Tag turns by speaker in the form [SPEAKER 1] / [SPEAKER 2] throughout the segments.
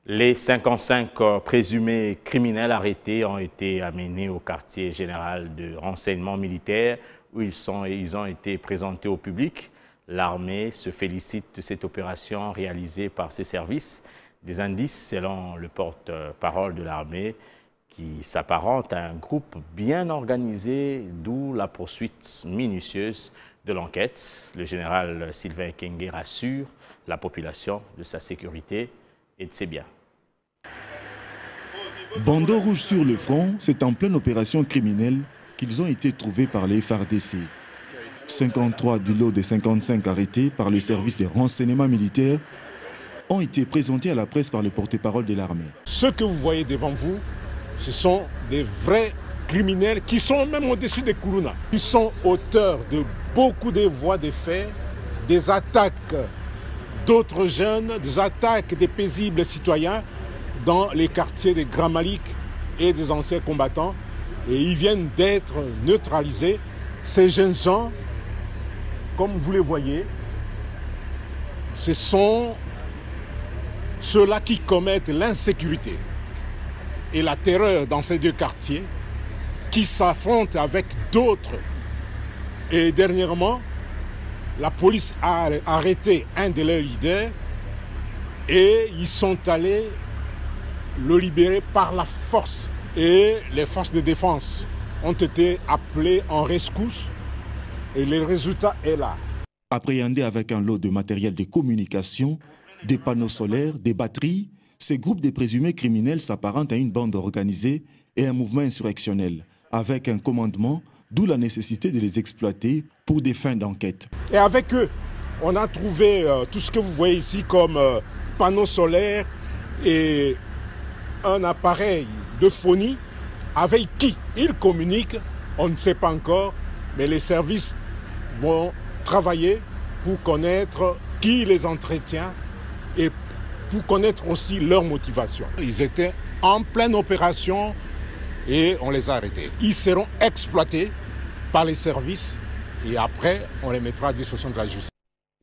[SPEAKER 1] Les 55 présumés criminels arrêtés ont été amenés au quartier général de renseignement militaire où ils ont été présentés au public. L'armée se félicite de cette opération réalisée par ses services. Des indices, selon le porte-parole de l'armée, qui s'apparente à un groupe bien organisé, d'où la poursuite minutieuse de l'enquête. Le général Sylvain Ekenge rassure la population de sa sécurité et de ses biens.
[SPEAKER 2] Bandeau rouge sur le front, c'est en pleine opération criminelle qu'ils ont été trouvés par les FARDC. 53 du lot des 55 arrêtés par le service des renseignements militaires ont été présentés à la presse par le porte-parole de l'armée.
[SPEAKER 3] Ce que vous voyez devant vous, ce sont des vrais criminels qui sont même au-dessus des Kourouna. Ils sont auteurs de beaucoup de voies de fait, des attaques d'autres jeunes, des attaques des paisibles citoyens dans les quartiers des Grands Malik et des anciens combattants. Et ils viennent d'être neutralisés. Ces jeunes gens, comme vous les voyez, ce sont ceux-là qui commettent l'insécurité et la terreur dans ces deux quartiers, qui s'affrontent avec d'autres. Et dernièrement, la police a arrêté un de leurs leaders et ils sont allés le libérer par la force. Et les forces de défense ont été appelées en rescousse et le résultat est là.
[SPEAKER 2] Appréhendés avec un lot de matériel de communication, des panneaux solaires, des batteries, ce groupe de présumés criminels s'apparente à une bande organisée et un mouvement insurrectionnel, avec un commandement, d'où la nécessité de les exploiter pour des fins d'enquête.
[SPEAKER 3] Et avec eux, on a trouvé tout ce que vous voyez ici comme panneaux solaires et un appareil de phonie avec qui ils communiquent, on ne sait pas encore, mais les services vont travailler pour connaître qui les entretient et pour connaître aussi leur motivation. Ils étaient en pleine opération et on les a arrêtés. Ils seront exploités par les services et après, on les mettra à disposition de la justice.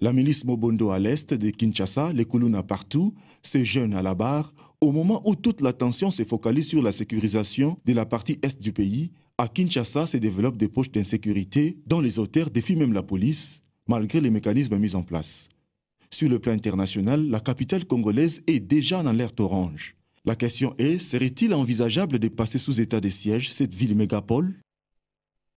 [SPEAKER 2] La milice Mobondo à l'est de Kinshasa, les Koulouna partout, ces jeunes à la barre, au moment où toute l'attention se focalise sur la sécurisation de la partie est du pays, à Kinshasa se développent des poches d'insécurité dont les auteurs défient même la police, malgré les mécanismes mis en place. Sur le plan international, la capitale congolaise est déjà en alerte orange. La question est, serait-il envisageable de passer sous état de siège cette ville mégapole?